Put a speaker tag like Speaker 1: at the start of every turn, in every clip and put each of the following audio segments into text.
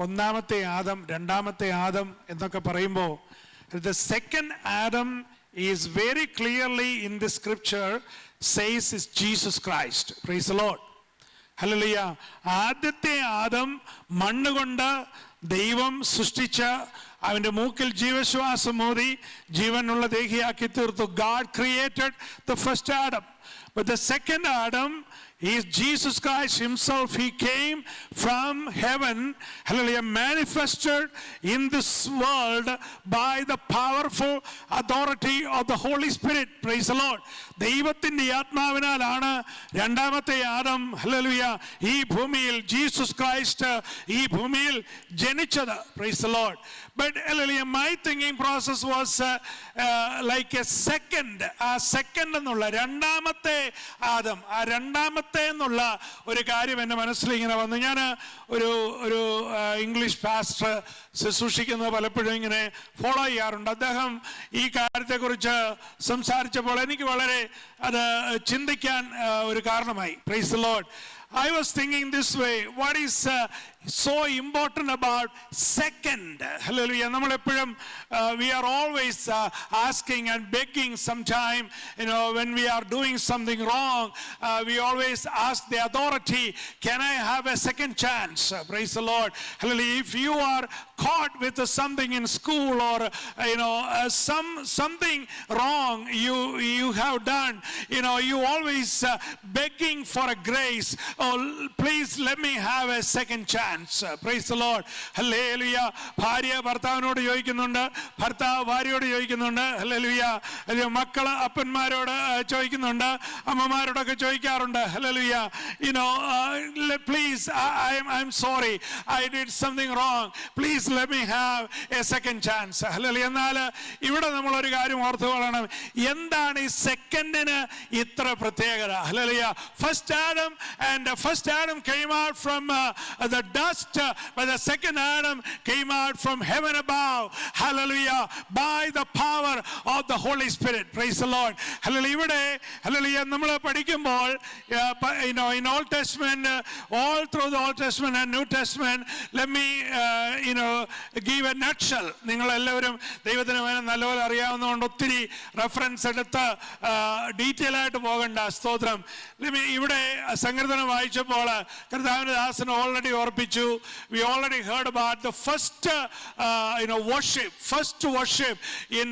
Speaker 1: ഒന്നാമത്തെ ആദം, രണ്ടാമത്തെ ആദം എന്നൊക്കെ പറയുമ്പോൾ the second Adam is very clearly in the scripture says is Jesus Christ. Praise the Lord. Hallelujah. ആദ്യത്തെ ആദം മണ്ണുകൊണ്ട് ദൈവം സൃഷ്ടിച്ച അവൻ്റെ മൂക്കിൽ ജീവശ്വാസം ഊതി ജീവനുള്ള ദേഹിയാക്കി തീർത്തു. God created the first Adam. But the second Adam is Jesus Christ himself. He came from heaven, hallelujah, manifested in this world by the powerful authority of the Holy Spirit. Praise the Lord. ദൈവത്തിൻ്റെ ആത്മാവിനാലാണ് രണ്ടാമത്തെ Adam, hallelujah, ഈ ഭൂമിയിൽ Jesus Christ ഈ ഭൂമിയിൽ ജനിച്ചത്. Praise the Lord. But hallelujah, my thinking process was like a second എന്നുള്ള രണ്ടാമത്തെ ആദം, ആ രണ്ടാമത്തെ എന്നുള്ള ഒരു കാര്യം എൻ്റെ മനസ്സിൽ ഇങ്ങനെ വന്നു. ഞാൻ ഒരു ഇംഗ്ലീഷ് പാസ്റ്റർ ശുശ്രൂഷിക്കുന്നത് പലപ്പോഴും ഇങ്ങനെ ഫോളോ ചെയ്യാറുണ്ട്. അദ്ദേഹം ഈ കാര്യത്തെക്കുറിച്ച് സംസാരിച്ചപ്പോൾ എനിക്ക് വളരെ അത് ചിന്തിക്കാൻ ഒരു കാരണമായി. Praise the Lord. I was thinking this way, what is so important about second? Hallelujah. നമ്മൾ എപ്പോഴും we are always asking and begging sometime, when we are doing something wrong, we always ask the authority, can I have a second chance? Praise the Lord. Hallelujah. If you are caught with something in school or something wrong you have done, you always begging for a grace. Oh, please let me have a second chance. Praise the Lord. Hallelujah. ഭാര്യ ഭർത്താവിനോട് ചോദിക്കുന്നുണ്ട്, ഭർത്താവ് ഭാര്യയോട് ചോദിക്കുന്നുണ്ട്. Hallelujah. മക്കള് അപ്പന്മാരോട് ചോദിക്കുന്നുണ്ട്, അമ്മമാരോടൊക്കെ ചോദിക്കാറുണ്ട്. Hallelujah. Please, I'm sorry, I did something wrong, please let me have a second chance. Hallelujah. എന്നാൽ ഇവിടെ നമ്മൾ ഒരു കാര്യം ഓർത്തു കൊള്ളണം, എന്താണ് ഈ സെക്കൻഡിന് ഇത്ര പ്രത്യേകത? Hallelujah. First Adam came out from the dust, but the second Adam came out from heaven above. Hallelujah. By the power of the Holy Spirit. Praise the Lord. Hallelujah. ഇവിടെ hallelujah നമ്മൾ പഠിക്കുമ്പോൾ in Old Testament, all through the Old Testament and New Testament, let me give a nutshell. നിങ്ങൾ എല്ലാവരും ദൈവത്തിന് നല്ലപോലെ അറിയാവുന്നതുകൊണ്ട് ഒത്തിരി reference എടുത്ത് detail ആയിട്ട് പോകണ്ട. സ്തോത്രം. ഇവിടെ സങ്കീർത്തനം വായിച്ചപ്പോൾ കർത്താവിന്റെ ദാസൻ already ഓർപ്പിച്ചു. We already heard about the first worship in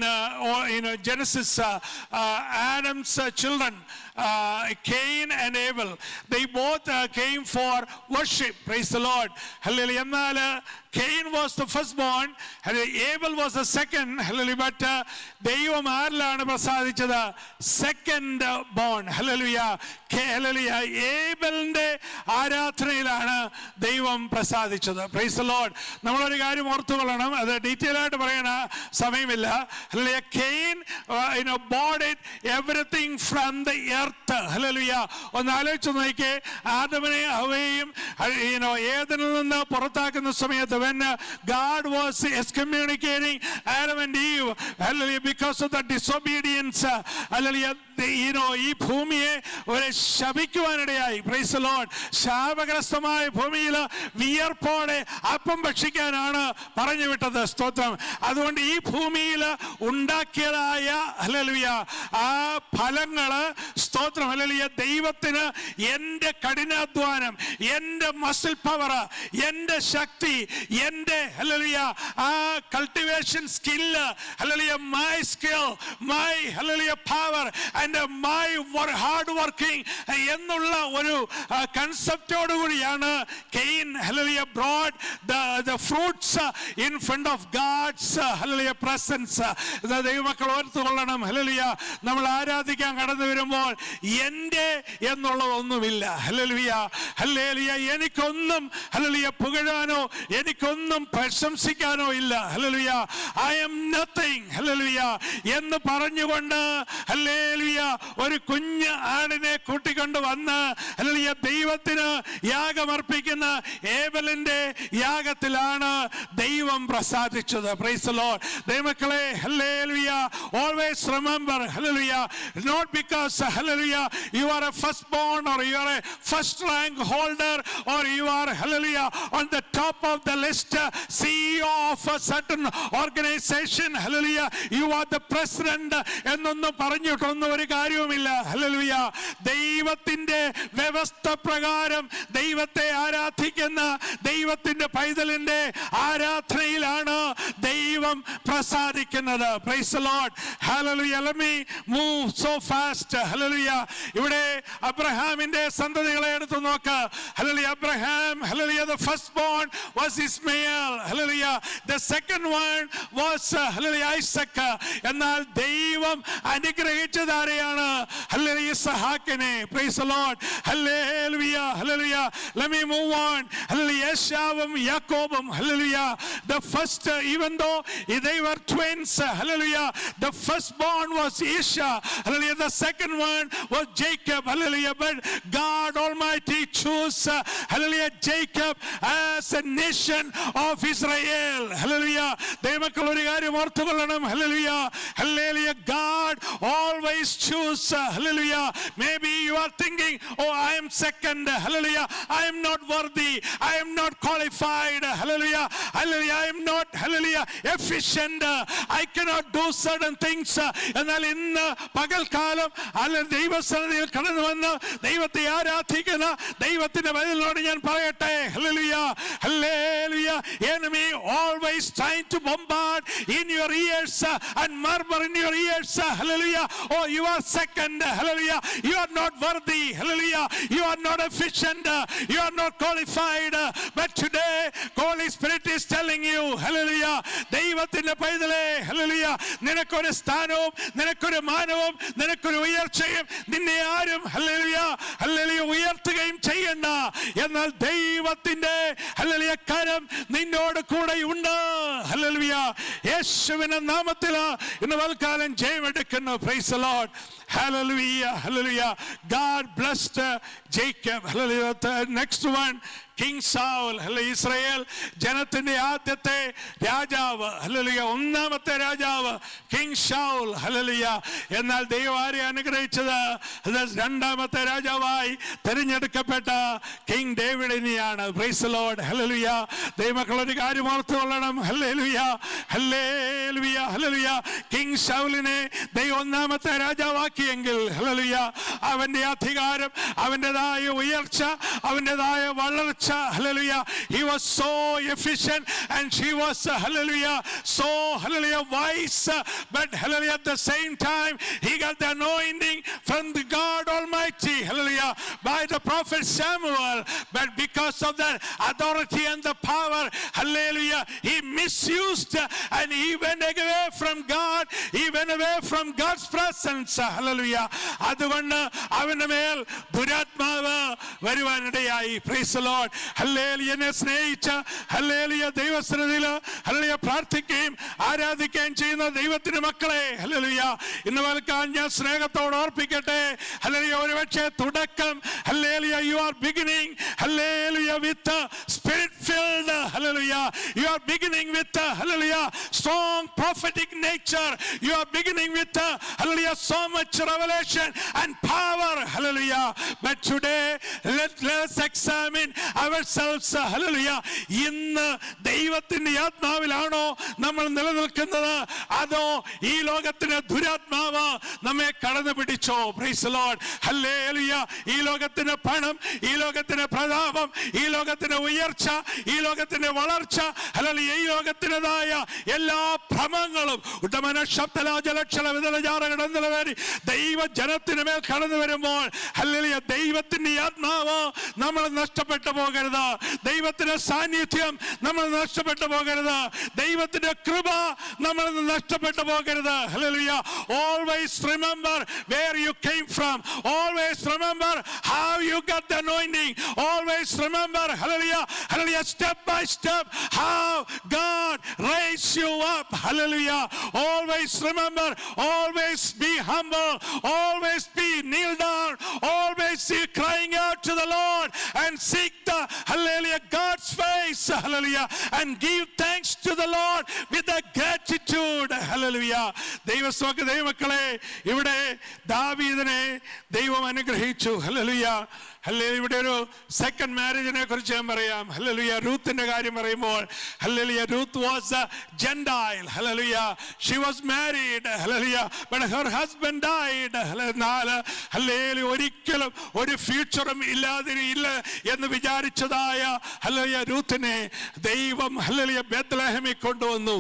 Speaker 1: Genesis. Adam's children, Cain and Abel, they both came for worship. Praise the Lord. Hallelujah. എന്നാൽ Cain was the firstborn, Abel was the second. Hallelujah. But ദൈവം ആരിലാണ് പ്രസാദിച്ചത്? Second born. Hallelujah. Hallelujah. ഏബലിന്റെ ആരാധനയിലാണ് ദൈവം പ്രസാദിച്ചത്. Price the Lord. നമ്മളൊരു കാര്യം ഓർത്തുകൊള്ളണം, അത് ഡീറ്റെയിൽ ആയിട്ട് പറയാൻ സമയമില്ല. Hallelujah. Cain bought it everything from the earth. Hallelujah. ഒന്ന് ആലോചിച്ച് നോക്കിയേ, ആദമിനെ ഹവ്വയെയും ഏദനിൽ നിന്ന് പുറത്താക്കുന്ന സമയത്ത് when God was excommunicating Adam and Eve, hallelujah, because of the disobedience, hallelujah, ഈ ഭൂമിയെ ഒരു ശപിക്കുവാനിടയായി. Praise the lord. ശാപഗ്രസ്തമായ ഭൂമിയിൽ വിയർപ്പോടെ അപ്പം ഭക്ഷിക്കാനാണ് പറഞ്ഞു വിട്ടത്. സ്തോത്രം. അതുകൊണ്ട് ഈ ഭൂമിയിൽ ഉണ്ടാക്കിയതായ ഹല്ലേലൂയ ആ ഫലങ്ങള്, സ്തോത്രം, ഹല്ലേലൂയ, ദൈവത്തിന് എൻ്റെ കഠിനാധ്വാനം, എൻ്റെ മസിൽ പവർ, എൻ്റെ ശക്തി, എൻ്റെ ഹല്ലേലൂയ ആ cultivation skill, hallelujah, my skill, my hallelujah power and my hard working എന്നുള്ള ഒരു കൺസെപ്റ്റോടുകൂടിയാണ് Cain hallelujah brought the fruits in front of God's hallelujah presence. ദൈവമക്കൾ ഓർത്തുകൊള്ളണം. ഹല്ലേലൂയ. നമ്മൾ ആരാധിക്കാൻ കടന്നു വരുമ്പോൾ എൻ്റെ എന്നുള്ളതൊന്നുമില്ല. ഹല്ലേലൂയ. ഹല്ലേലൂയ. എനിക്കൊന്നും ഹല്ലേലൂയ പുകഴാനോ എനിക്കൊന്നും പ്രശംസിക്കാനോ ഇല്ല. Hallelujah. I am nothing hallelujah എന്ന് പറഞ്ഞുകൊണ്ട് ഹല്ലേലൂയ ഒരു കുഞ്ഞ് ആടിനെ കൂട്ടിക്കൊണ്ട് വന്ന് ഹല്ലേലൂയ ദൈവത്തിന് യാഗമർപ്പിക്കുന്ന ഏബലിന്റെ യാഗത്തിലാണ് ദൈവം പ്രസാദിച്ചത്. Price the Lord. ദൈവമക്കളെ hallelujah, always remember hallelujah, not because hallelujah you are a firstborn or you are a first rank holder or you are hallelujah on the top of the list, CEO of a certain organization, hallelujah you are the president എന്നൊന്നും പറഞ്ഞിട്ടൊന്നും ഒരു കാര്യവുമില്ല. Hallelujah. ദൈവത്തിന്റെ വ്യവസ്ഥ പ്രകാരം ദൈവത്തെ ആരാധിക്കുന്ന ദൈവത്തിന്റെ പൈതലിന്റെ ആരാധനയിലാണ് ദൈവം പ്രസാദിക്കുന്നത്. Praise the Lord. Hallelujah. Let me move so fast. Hallelujah. ഇവിടെ അബ്രഹാമിന്റെ സന്തതികളെ എടുത്തു നോക്ക്. Hallelujah. Abraham hallelujah the firstborn was Ismael. Hallelujah. The second one was hallelujah Isaac. എന്നാൽ ദൈവം അനുഗ്രഹിച്ചത് ആരെയാണ്? ഹല്ലേലൂയ ഇസ്ഹാക്കിനെ. Praise the Lord. Hallelujah. Hallelujah. Let me move on. Hallelujah. യേശാവും യാക്കോബും hallelujah the first, even though they were twins, hallelujah, the firstborn was Esau, hallelujah, the second one was Jacob, hallelujah, but God Almighty chose hallelujah Jacob as a nation of Israel. Hallelujah. ദൈവമക്കൾ ഒരു കാര്യം ഓർത്തുകൊള്ളണം. hallelujah, hallelujah, God always choose. hallelujah. Maybe you are thinking, oh, I am second, hallelujah, I am not worthy, I am not qualified, hallelujah, hallelujah, I am not hallelujah efficient, I cannot do certain things. എന്നാൽ ഇന്ന് പകൽക്കാലം ദൈവസന്നിധിയിൽ കടന്നു വന്ന് ദൈവത്തെ ആരാധിക്കുന്ന ദൈവത്തിന്റെ പൈതലിനോട് ഞാൻ പറയട്ടെ, hallelujah, hallelujah, enemy always trying to bombard in your ears and murmur in your ears, hallelujah, oh you are second, hallelujah, you are not worthy, hallelujah, you are not efficient, you are not qualified. But today Holy Spirit is telling you, hallelujah, ദൈവത്തിന്റെ പൈതലേ, hallelujah, നിനക്കൊരു സ്ഥാനവും നിനക്കൊരു മാനവും നിനക്കൊരു ഉയർച്ചയും നിന്നെ ആരും ഹല്ലേലൂയ ഹല്ലേലൂയ ഉയർത്തുകയും ചെയ്യണ്ട. എന്നാൽ ദൈവത്തിന്റെ ഹല്ലേലൂയ കരം നിന്നോട് കൂടെ ഉണ്ട്. ഹല്ലേലൂയ. യേശുവിന്റെ നാമത്തിൽ ഇന്ന് വൽക്കാലം ജയമെടുക്കുന്നു. Praise the lord. Hallelujah, hallelujah. God blessed Jacob. Hallelujah. The next one, King Saul. Hallelujah. Israel ജനത്തിന്റെ ആദ്യത്തെ രാജാവ്. ഹല്ലേലൂയ. ഒന്നാമത്തെ രാജാവ് കിങ് ശൗൽ. ഹല്ലേലൂയ. എന്നാൽ ദൈവം ആരെ അനുഗ്രഹിച്ചത്? രണ്ടാമത്തെ രാജാവായി തിരഞ്ഞെടുക്കപ്പെട്ട കിങ് ഡേവിഡിനെയാണ്. Praise the Lord. ഹല്ലേലൂയ. ദൈവമക്കൾ ഒരു കാര്യം ഓർത്തുകൊള്ളണം. Hallelujah, hallelujah, hallelujah. കിങ് ശൗലിനെ ദൈവം ഒന്നാമത്തെ രാജാവാക്കിയെങ്കിൽ ഹല്ലേലൂയ അവന്റെ അധികാരം, അവൻ്റെതായ ഉയർച്ച, അവൻ്റെതായ വളർച്ച, hallelujah, he was so efficient and she was hallelujah so hallelujah wise, but hallelujah at the same time he got the anointing from the God Almighty, hallelujah, by the prophet Samuel. But because of that authority and the power, hallelujah, he misused and he went away from God, he went away from God's presence. hallelujah. അതുകൊണ്ട് അവന്റെ മേൽ ദുരാത്മാവ് വരുവാനിടയായി. Praise the Lord. ഹല്ലേലൂയനെ സ്നേഹിച്ച hallelujah ദൈവസന്നിധിയിൽ hallelujah പ്രാർത്ഥിക്കുകയും ആരാധിക്കുകയും ചെയ്യുന്ന ദൈവത്തിന്റെ മക്കളെ, ഹല്ലേലൂയ, ഇന്ന് വൽക്കാൻ ഞാൻ സ്നേഹത്തോടെ ഓർപ്പിക്കട്ടെ. ഹല്ലേലൂയ. ഒരുപക്ഷെ തുടക്കം hallelujah you are beginning hallelujah with spirit filled, hallelujah, you are beginning with hallelujah strong prophetic nature, you are beginning with hallelujah so much revelation and power, hallelujah. But today let's examine ourselves, hallelujah. ഇന്ന് ദൈവത്തിന്റെ ആത്മാവിലാണോ നമ്മൾ നിലനിൽക്കുന്നത്, അതോ ഈ ലോകത്തിന്റെ ദുരാത്മാവ് നമ്മെ കടന്നു പിടിച്ചോ? Price the Lord. ഹല്ലേലൂയ. ഈ ലോകത്തിന്റെ പണം, ഈ ലോകത്തിന്റെ പ്രതാപം, ഈ ലോകത്തിന്റെ ഉയർച്ച, ഈ ലോകത്തിന്റെ വളർച്ച, ഹല്ലേലൂയ, ഈ ലോകത്തിൻ്റെതായ എല്ലാ ഭ്രമങ്ങളും ദൈവ ജനത്തിന് മേൽ കടന്നു വരുമ്പോൾ ഹല്ലേലൂയ ദൈവത്തിന്റെ ആത്മാവ് നമ്മൾ നഷ്ടപ്പെട്ടു പോകരുത്. ദൈവത്തിന്റെ സാന്നിധ്യം നമ്മൾ നഷ്ടപ്പെട്ടു പോകരുത്. ദൈവത്തിന്റെ കൃപ നമ്മൾ നഷ്ടപ്പെട്ടു പോകരുത്. Hallelujah. Always remember where you came from. Always remember how you got the anointing. Always remember, hallelujah, hallelujah, step by step up how God raised you up. Hallelujah. Always remember, always be humble, always be kneel down, always be crying out to the Lord and seek the, hallelujah, God's face, hallelujah, and give thanks to the Lord with a gratitude. Hallelujah. ദൈവമക്കളെ, ഇവിടെ ദാവീദിനെ ദൈവം അനുഗ്രഹിച്ചു. Hallelujah. ഇവിടെ ഒരു second മാരേജിനെ കുറിച്ച് ഞാൻ പറയാം. ഹല്ലേലൂയ. റൂത്തിന്റെ കാര്യം പറയുമ്പോൾ, hallelujah, Ruth was A Gentile. Hallelujah. She was married. Hallelujah. But her husband died. Hallelujah. ഒരിക്കലും ഒരു ഫ്യൂച്ചറും ഇല്ല എന്ന് വിചാരിച്ചതായ, ഹല്ലേലൂയ, റൂത്തിനെ ദൈവം, ഹല്ലേലൂയ, ബേത്ലഹേമിൽ കൊണ്ടുവന്നു.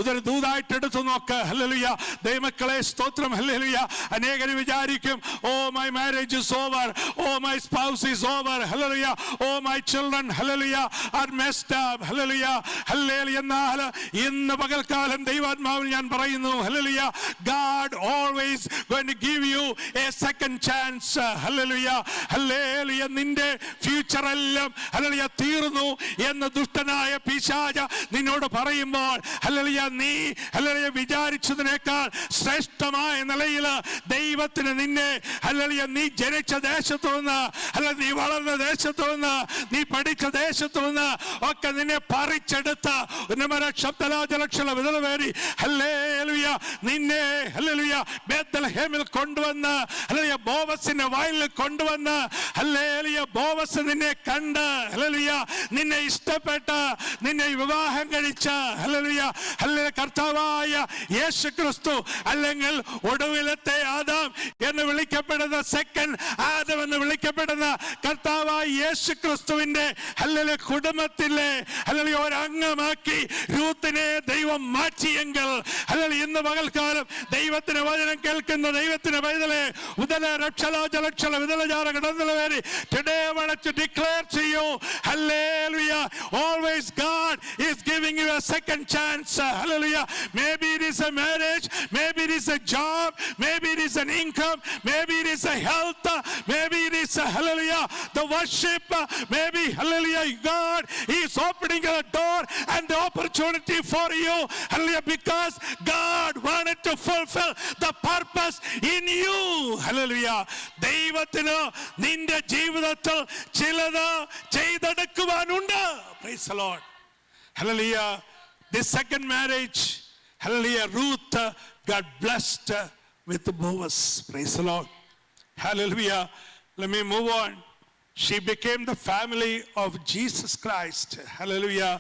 Speaker 1: ഇതൊരു ദൂതായിട്ട് എടുത്തു നോക്ക്. ഹല്ലേലൂയ. ദൈവമക്കളെ, സ്തോത്രം. ഹല്ലേലൂയ. അനേകർ വിചാരിക്കും, ഓ my marriage is over, oh my spouse is over, hallelujah, oh my children, hallelujah, are messed up, hallelujah, hallelujah. എന്നാൽ ഇന്ന് പകൽക്കാലം ദൈവാത്മാവിൽ ഞാൻ പറയുന്നു, hallelujah, God always going to give you a second chance, hallelujah, hallelujah. നിന്റെ future എല്ലാം, hallelujah, തീർന്നു എന്ന് ദുഷ്ടനായ പിശാച് നിന്നോട് പറയുമ്പോൾ, hallelujah, നീ, hallelujah, വിചാരിച്ചതിനേക്കാൾ ശ്രേഷ്ഠമായ നിലയിൽ ദൈവത്തിന് നിന്നെ, hallelujah, നീ ജനിച്ച ദേശത്തു നിന്ന്, അല്ല നീ വളർന്ന ദേശത്തു നിന്ന്, നീ പഠിച്ച ദേശത്തു നിന്ന് ഒക്കെ നിന്നെ പറിച്ചെടുത്ത നിന്നെ, ഹല്ലേലൂയ, ബേത്ലഹേമിൽ കൊണ്ടുവന്ന്, ഹല്ലേലൂയ, ബോവസിന്റെ വയലിൽ കൊണ്ടുവന്ന്, ഹല്ലേലൂയ, ബോവസ് നിന്നെ കണ്ട്, ഹല്ലേലൂയ, നിന്നെ ഇഷ്ടപ്പെട്ട് നിന്നെ വിവാഹം കഴിച്ച, ഹല്ലേലൂയ, ഹല്ലേലൂയ, കർത്താവായ യേശുക്രിസ്തു, അല്ലെങ്കിൽ ഒടുവിലത്തെ ആദാം എന്ന് വിളിക്കപ്പെടുന്ന, സെക്കൻഡ് ആദം എന്ന് വിളിക്കപ്പെടുന്ന കർത്താവായ യേശുക്രിസ്തുവിന്റെ, ഹല്ലേലൂയ, കുടുംബത്തിലെ, ഹല്ലേലൂയ, ഒരംഗമാക്കി റൂത്തിനെ ദൈവം മാറ്റിയെങ്കിൽ, ഹല്ലേലൂയ, ഇന്ന് പകൽക്കാലം ദൈവത്തിന്റെ വചനം കേൾക്കുന്ന ദൈവത്തിന്റെ പൈതലേ, today I want to declare to you, hallelujah, always God is giving you a second chance. Hallelujah. Maybe it is a marriage, maybe it is a job, maybe it is an income, maybe it is a health, maybe it is, hallelujah, the worship, maybe, hallelujah, God is opening a door and the opportunity for you, hallelujah, because God wanted to fulfill the purpose in you. Hallelujah. ദൈവത്തിന് നിന്റെ ജീവിതത്തിൽ ചിലത് ചെയ്തെടുക്കുവാനുണ്ട്. Praise the Lord. Hallelujah. This second marriage, hallelujah, Ruth got blessed with Boaz. Praise the Lord. Hallelujah. Let me move on. She became the family of Jesus Christ. Hallelujah.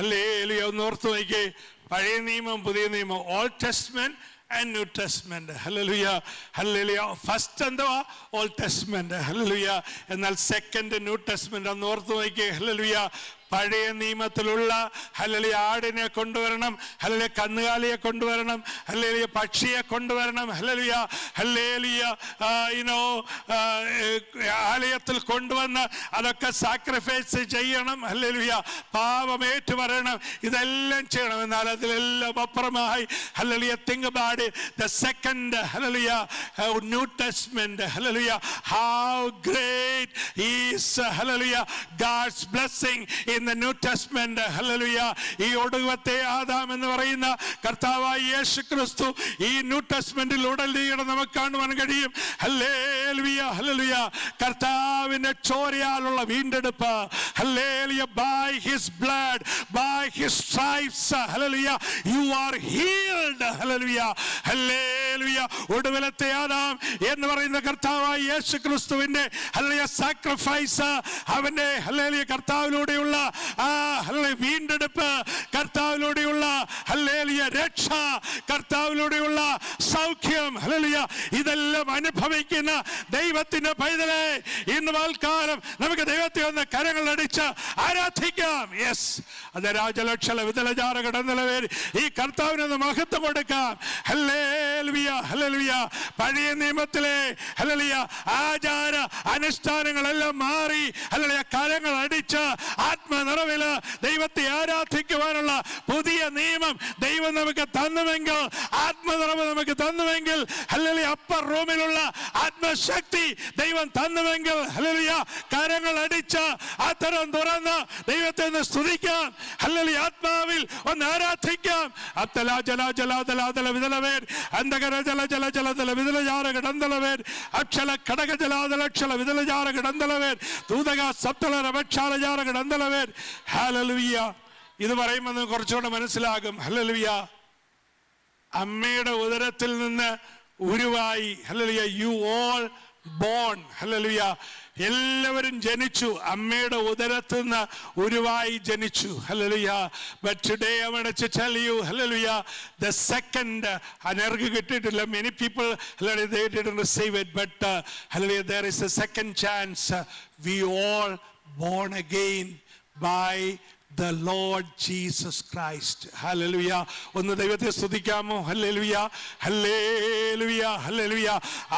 Speaker 1: Hallelujah. ഓർത്ത് നോക്കിയേ, പഴയ നിയമം പുതിയ നിയമം, Old Testament and New Testament. Hallelujah. Hallelujah. First എന്തുവാ? Old Testament. Hallelujah. എന്നാൽ second New Testament ഒന്ന് ഓർത്ത് നോക്കിയേ. Hallelujah. പഴയ നിയമത്തിലുള്ള, ഹല്ലേലൂയ, ആടിനെ കൊണ്ടുവരണം, ഹല്ലേലൂയ, കന്നുകാലിയെ കൊണ്ടുവരണം, ഹല്ലേലൂയ, പക്ഷിയെ കൊണ്ടുവരണം, ഹല്ലേലൂയ, ഹല്ലേലൂയ, ആലയത്തിൽ കൊണ്ടുവന്ന് അതൊക്കെ സാക്രിഫൈസ് ചെയ്യണം, ഹല്ലേലൂയ, പാപമേറ്റു വരണം, ഇതെല്ലാം ചെയ്യണം. എന്നാൽ അതിലെല്ലാം അപ്പുറമായി, hallelujah, think about it, the second, hallelujah, New Testament, hallelujah, how great is, hallelujah, God's blessing in the New Testament. Hallelujah. ഈ ഒടുവിലത്തെ ആദാം എന്ന് പറയുന്ന കർത്താവായ യേശുക്രിസ്തു ഈ ന്യൂ ടെസ്റ്റ്മെന്റിൽ ഉടലെടുത്ത് നമുക്ക് കാണുവാൻ കഴിയും. Hallelujah, hallelujah. കർത്താവിന്റെ ചോരയാലുള്ള വീണ്ടെടുപ്പ്, hallelujah, by his blood, by his stripes, hallelujah, you are healed. Hallelujah. Hallelujah. ഒടുവിലത്തെ ആദാം എന്ന് പറയുന്ന കർത്താവായ യേശുക്രിസ്തുവിന്റെ, ഹല്ലേലൂയ, സാക്രിഫൈസ്, അവന്റെ, ഹല്ലേലൂയ, കർത്താവിലൂടെയുള്ള വീണ്ടെടുപ്പ്, കർത്താവിലൂടെയുള്ള, ഹല്ലേലൂയ, രക്ഷ, കർത്താവിലൂടെയുള്ള സൗഖ്യം, ഹല്ലേലൂയ, ഇതെല്ലാം അനുഭവിക്കുന്ന ദൈവത്തിന്റെ പൈതലേ, ഇന്ന് പകൽക്കാലം നമുക്ക് ദൈവത്തെ ഒന്ന് കരങ്ങളടിച്ച് ആരാധിക്കാം. യെസ്, അത് രാജലക്ഷല വിതലജാര കടന്നിലവേരി ഈ കർത്താവിനൊന്ന് മഹത്വം കൊടുക്കാം. Hallelujah, hallelujah. പഴയ നിയമത്തിലെ, ഹല്ലേലൂയ, ആചാര അനുഷ്ഠാനങ്ങളെല്ലാം മാറി, ഹല്ലേലൂയ, കരങ്ങൾ അടിച്ച് ആത്മ ആത്മനിറവില് ദൈവത്തെ ആരാധിക്കുവാനുള്ള പുതിയ നിയമം ദൈവം നമുക്ക് തന്നുവെങ്കിൽ, ആത്മനിറവ് നമുക്ക് തന്നുവെങ്കിൽ, ഹല്ലേലൂയ, അപ്പർ റൂമിലുള്ള ആത്മശക്തി ദൈവം തന്നുവെങ്കിൽ, ഹല്ലേലൂയ, കരങ്ങൾ അടിച്ച് അത്തരം തുറന്ന് ദൈവത്തെ ഒന്ന് സ്തുതിക്കാം. ഹല്ലേലൂയ, ആത്മാവിൽ ഒന്ന് ആരാധിക്കാം. അത്തല ജല ജല തല തല വിതലവേൻ അന്തകര ജല ജല ജല തല വിതലജാര കടന്തലവേൻ അക്ഷല ഘടക ജലാതലക്ഷല വിതലജാര കടന്തലവേൻ ദൂതക സപ്തല രവക്ഷാലജാര കടന്തലവേൻ. ഹല്ലേലൂയ. ഇത് പറയുമ്പോൾ കുറച്ചുകൂടെ മനസ്സിലാകും. ഹല്ലേലൂയ, അമ്മയുടെ ഉദരത്തിൽ നിന്ന് ഉരുവായി. Hallelujah, you all born. Hallelujah, എല്ലാവരും ജനിച്ചു, അമ്മയുടെ ഉദരത്തിൽ നിന്ന് ഉരുവായി ജനിച്ചു. Hallelujah. But today I want to tell you, hallelujah, the second അനർഘ കിട്ടിയിട്ടില്ല. Many people, hallelujah, they didn't receive it, but hallelujah, there is a second chance. We all born again by the Lord Jesus Christ. Hallelujah. ഒന്ന് ദൈവത്തെ സ്തുതിക്കാമോ? Hallelujah, hallelujah, hallelujah.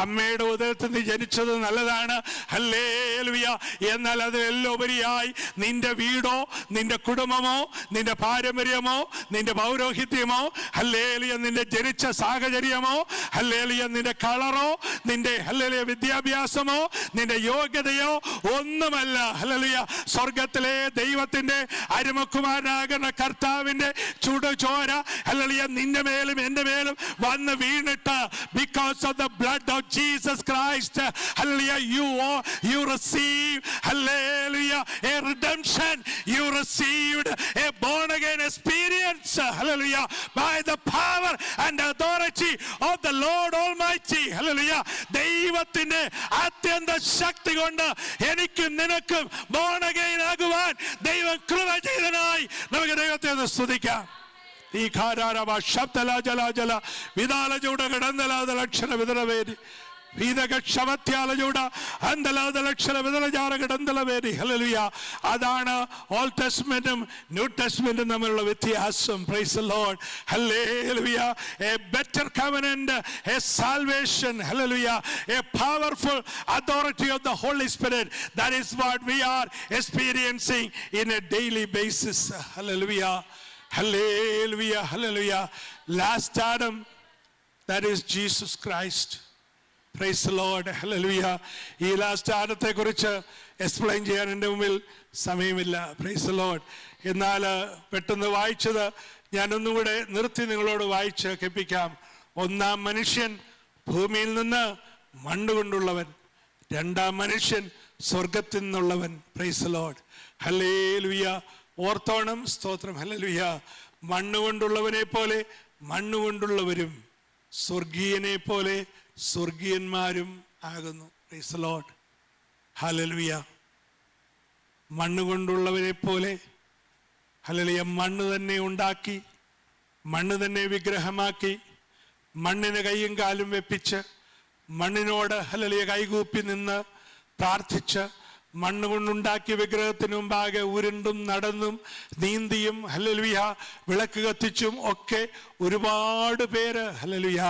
Speaker 1: അമ്മയുടെ ഉദരത്തിൽ നിന്ന് ജനിച്ചത് നല്ലതാണ്. Hallelujah. എന്നാൽ അതിലെല്ലാം ഉപരിയായി നിന്റെ വീടോ, നിന്റെ കുടുംബമോ, നിന്റെ പാരമ്പര്യമോ, നിന്റെ പൗരോഹിത്യമോ, ഹല്ലേലൂയ, നിന്റെ ജനിച്ച സാഹചര്യമോ, ഹല്ലേലൂയ, നിന്റെ കളറോ, നിന്റെ ഹല്ലേലൂയ വിദ്യാഭ്യാസമോ, നിന്റെ യോഗ്യതയോ ഒന്നുമല്ല. ഹല്ലേലൂയ, സ്വർഗത്തിലെ ദൈവത്തിന്റെ അരുമകുമാരനാകുന്ന കർത്താവിന്റെ ചുടുചോര, ഹല്ലേലൂയ, നിന്റെ മേലും എന്റെ മേലും വന്ന് വീണിട്ട്, because of the blood of Jesus Christ, hallelujah, you receive, hallelujah, a redemption. You received a born again experience, hallelujah, by the power and authority of the Lord Almighty. Hallelujah. ദൈവത്തിന്റെ അത്യന്ത ശക്തി കൊണ്ട് എനിക്കും നിനക്കും born again ആകുവാൻ ദൈവം കൃപ ചെയ്തനായി നമുക്ക് ദൈവത്തെ ഒന്ന് സ്തുതിക്കാം. ഈ ഖാരാരവ ശബ്ദല ജല ജല വിദാല ചൂട കിടന്നലാത ലക്ഷണ വിതരവേരി അതാണ് ഓൾഡ് ടെസ്റ്റ്മെന്റും ന്യൂ ടെസ്റ്റ്മെന്റും തമ്മിലുള്ള വ്യത്യാസം. Praise the Lord. Hallelujah. A better covenant, a salvation, hallelujah, a powerful authority of the Holy Spirit. That is what we are experiencing in a daily basis. Hallelujah, hallelujah, hallelujah. Last Adam, that is Jesus Christ. Praise the Lord. Hallelujah. ഈ last ആഡത്തെ കുറിച്ച് explain ചെയ്യാൻ എൻ്റെ മുമ്പിൽ സമയമില്ല. Praise the Lord. എന്നാൽ പെട്ടെന്ന് വായിച്ചത് ഞാനൊന്നുകൂടെ നിർത്തി നിങ്ങളോട് വായിച്ച് കേൾപ്പിക്കാം. ഒന്നാം മനുഷ്യൻ ഭൂമിയിൽ നിന്ന് മണ്ണുകൊണ്ടുള്ളവൻ, രണ്ടാം മനുഷ്യൻ സ്വർഗത്തിൽ നിന്നുള്ളവൻ. Praise the Lord. ഹല്ലേലൂയ. ഓർത്തോണം. സ്തോത്രം. ഹല്ലേലൂയ. മണ്ണുകൊണ്ടുള്ളവനെ പോലെ മണ്ണുകൊണ്ടുള്ളവരും സ്വർഗീയനെ പോലെ സ്വർഗീയന്മാരും ആകുന്നു. Price the Lord. ഹല്ലേലൂയ. മണ്ണുകൊണ്ടുള്ളവരെ പോലെ, ഹല്ലേലൂയ, മണ്ണ് തന്നെ ഉണ്ടാക്കി, മണ്ണ് തന്നെ വിഗ്രഹമാക്കി, മണ്ണിന് കൈയും കാലും വെപ്പിച്ച്, മണ്ണിനോട് ഹല്ലേലൂയ കൈകൂപ്പി നിന്ന് പ്രാർത്ഥിച്ച്, മണ്ണ് കൊണ്ടുണ്ടാക്കിയ വിഗ്രഹത്തിന് മുമ്പാകെ ഉരുണ്ടും നടന്നും നീന്തിയും, ഹല്ലേലൂയ, വിളക്ക് കത്തിച്ചും ഒക്കെ ഒരുപാട് പേര്, ഹല്ലേലൂയ,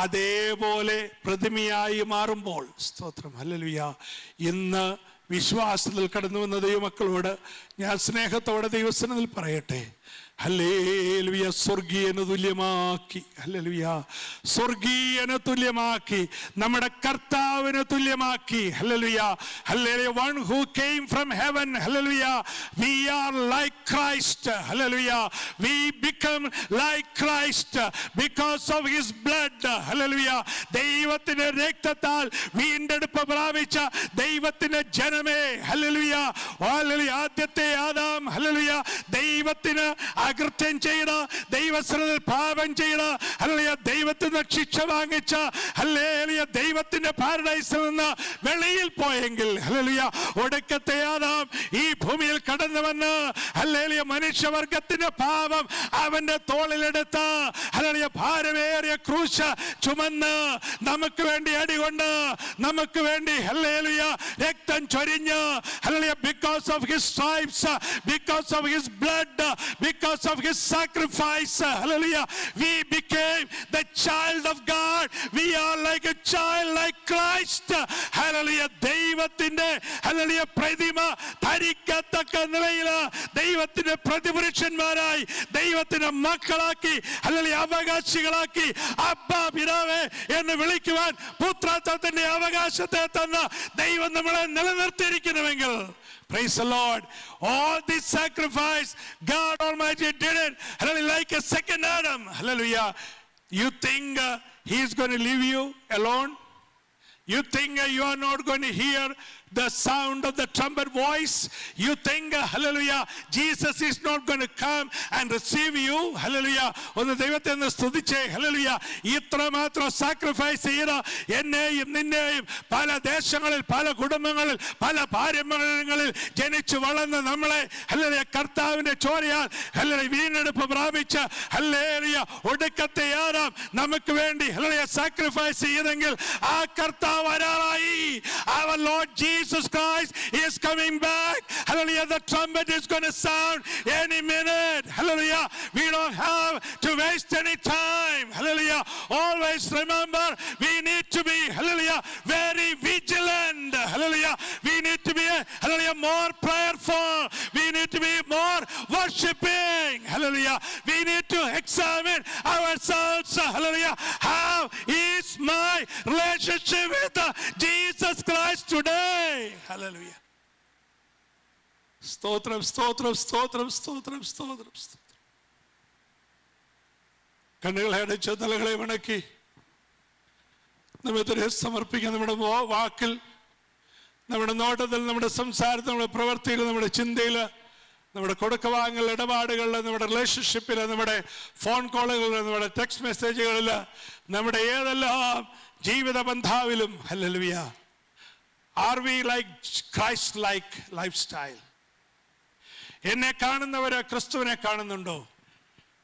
Speaker 1: അതേപോലെ പ്രതിമയായി മാറുമ്പോൾ, സ്തോത്രം, ഹല്ലേലൂയ, ഇന്ന് വിശ്വാസത്തിൽ കടന്നു വന്ന ദൈവമക്കളോട് ഞാൻ സ്നേഹത്തോടെ ദൈവസന്നിധിയിൽ പറയട്ടെ, ഹല്ലേലൂയ, സ്വർഗീയന് തുല്യമാക്കി, ഹല്ലേലൂയ, സ്വർഗീയന് തുല്യമാക്കി, നമ്മുടെ കർത്താവിന് തുല്യമാക്കി, hallelujah, hallelujah. One who came from heaven, hallelujah. We are like Christ, hallelujah. We become like Christ because of his blood, hallelujah. ദൈവത്തിന്റെ രക്തത്താൽ വീണ്ടെടുപ്പ് പ്രാപിച്ച ദൈവത്തിന്റെ ജനമേ, ഹല്ലേലൂയ, ഹല്ലേലൂയ. ആദ്യത്തെ ആദാം, ഹല്ലേലൂയ, ദൈവത്തിന് അകൃത്യം ചെയ്ത്, ദൈവസന്നിധിയിൽ പാപം ചെയ്ത്, ഹല്ലേലൂയ, ദൈവത്തിന് ശിക്ഷ വാങ്ങിച്ച, ഹല്ലേലൂയ, ദൈവത്തിന്റെ പാരഡൈസിൽ നിന്ന് വെളിയിൽ പോയെങ്കിൽ, ഹല്ലേലൂയ, ഒടുക്കത്തെ ആദാം ഈ ഭൂമിയിൽ കടന്നു വന്ന്, ഹല്ലേലൂയ, മനുഷ്യവർഗത്തിന്റെ പാപം അവന്റെ തോളിലെടുത്ത്, ഹല്ലേലൂയ, ഭാരമേറിയ ക്രൂശ് ചുമന്ന് നമുക്ക് വേണ്ടി അടികൊണ്ട്, നമുക്ക് വേണ്ടി, ഹല്ലേലൂയ, രക്തം ചൊരിഞ്ഞ്, hallelujah, because of his stripes, because of his blood, because of his sacrifice, hallelujah, we became the child of God. We are like a child like Christ, hallelujah. ദൈവത്തിന്റെ ഹല്ലേലൂയ പ്രതിമ ധരിക്കത്തക്ക നിലയിൽ ദൈവത്തിന്റെ പ്രതിപുരുഷന്മാരായി ദൈവത്തിന്റെ മക്കളാക്കി ഹല്ലേലൂയ അവകാശികളാക്കി അബ്ബാ പിതാവേ എന്ന് വിളിക്കുവാൻ പുത്രത്വത്തിന്റെ അവകാശത്തെ തന്ന ദൈവം നമ്മളെ നിലനിർത്തിയിരിക്കുന്നുവെങ്കിൽ, praise the Lord, all this sacrifice God Almighty did it, hallelujah, like a second Adam, hallelujah. You think he is going to leave you alone? You think you are not going to hear the sound of the trumpet voice? You think, hallelujah, Jesus is not going to come and receive you? Hallelujah. ഒന്ന് ദൈവത്തെ ഒന്ന് സ്തുതിച്ചേ. Hallelujah. ഇത്രമാത്രം sacrifice ചെയ്ത എന്നെയും നിന്നെയും പല ദേശങ്ങളിൽ, പല കുടുംബങ്ങളിൽ, പല പാരമ്പര്യങ്ങളിൽ ജനിച്ചു വളർന്ന നമ്മളെ ഹല്ലേലൂയ കർത്താവിന്റെ ചോരയാൽ ഹല്ലേലൂയ വീണ്ടെടുപ്പ് പ്രാപിച്ച ഹല്ലേലൂയ ഒടുക്കത്തെ ആരാം നമുക്ക് വേണ്ടി ഹല്ലേലൂയ സാക്രിഫൈസ് ചെയ്തെങ്കിൽ ആ കർത്താവ് വരാറായി. Our Lord Jesus Christ is coming back. Hallelujah. The trumpet is going to sound any minute. Hallelujah. We don't have to waste any time. Hallelujah. Always remember, we need to be, hallelujah, very vigilant. Hallelujah. We need to be, hallelujah, more prayerful. We need to be more worshiping. Hallelujah. We need to examine ourselves. Hallelujah. How is my relationship with Jesus Christ today? Hallelujah. സ്തോത്രം സ്തോത്രം സ്തോത്രം സ്തോത്രം സ്തോത്രം സ്തോത്രം. കണ്ണുകളെ അടച്ച് തലകളെ മടക്കി നമ്മെ സമർപ്പിക്കാൻ. നമ്മുടെ വാക്കിൽ, നമ്മുടെ നോട്ടത്തിൽ, നമ്മുടെ സംസാരത്തിൽ, നമ്മുടെ പ്രവൃത്തിയിൽ, നമ്മുടെ ചിന്തയിൽ, നമ്മുടെ കൊടുക്കവാങ്ങൽ ഇടപാടുകളിൽ, നമ്മുടെ റിലേഷൻഷിപ്പിൽ, നമ്മുടെ ഫോൺ കോളുകളിൽ, നമ്മുടെ ടെക്സ്റ്റ് മെസ്സേജുകളിൽ, നമ്മുടെ ഏതെല്ലാം ജീവിത ബന്ധാവിലും, hallelujah, are we like Christ like lifestyle? എന്നെ കാണുന്നവരെ ക്രിസ്തുവിനെ കാണുന്നുണ്ടോ?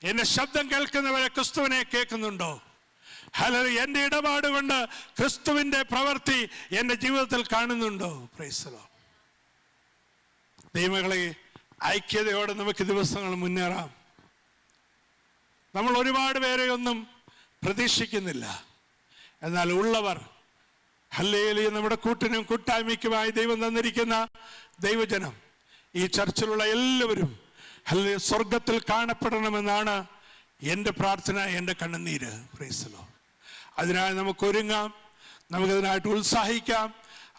Speaker 1: എന്നെ ശബ്ദം കേൾക്കുന്നവരെ ക്രിസ്തുവിനെ കേൾക്കുന്നുണ്ടോ? ഹല്ലേലൂയ. എൻ്റെ ഇടപാട് കൊണ്ട് ക്രിസ്തുവിന്റെ പ്രവൃത്തി എൻ്റെ ജീവിതത്തിൽ കാണുന്നുണ്ടോ? Price the Lord. ദൈവമക്കളെ, ഐക്യതയോടെ നമുക്ക് ദിവസങ്ങൾ മുന്നേറാം. നമ്മൾ ഒരുപാട് പേരെ ഒന്നും പ്രതീക്ഷിക്കുന്നില്ല. എന്നാൽ ഉള്ളവർ, ഹല്ലേലൂയ, നമ്മുടെ കൂട്ടിനും കൂട്ടായ്മയ്ക്കുമായി ദൈവം തന്നിരിക്കുന്ന ദൈവജനം, ഈ ചർച്ചിലുള്ള എല്ലാവരും ഹല്ലേലൂയ സ്വർഗത്തിൽ കാണപ്പെടണമെന്നാണ് എൻ്റെ പ്രാർത്ഥന, എൻ്റെ കണ്ണുനീര്. Price the Lord. അതിനായി നമുക്ക് ഒരുങ്ങാം, നമുക്കതിനായിട്ട് ഉത്സാഹിക്കാം,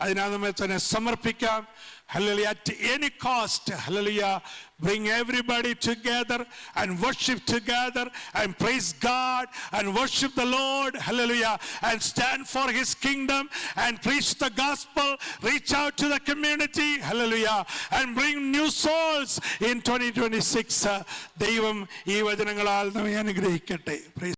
Speaker 1: അതിനായി നമ്മെ തന്നെ സമർപ്പിക്കാം. Hallelujah. At any cost, hallelujah, bring everybody together and worship together and praise God and worship the Lord, hallelujah, and stand for his kingdom and preach the gospel, reach out to the community, hallelujah, and bring new souls in 2026. ദൈവം ഈ വചനങ്ങളാൽ നമ്മെ അനുഗ്രഹിക്കട്ടെ.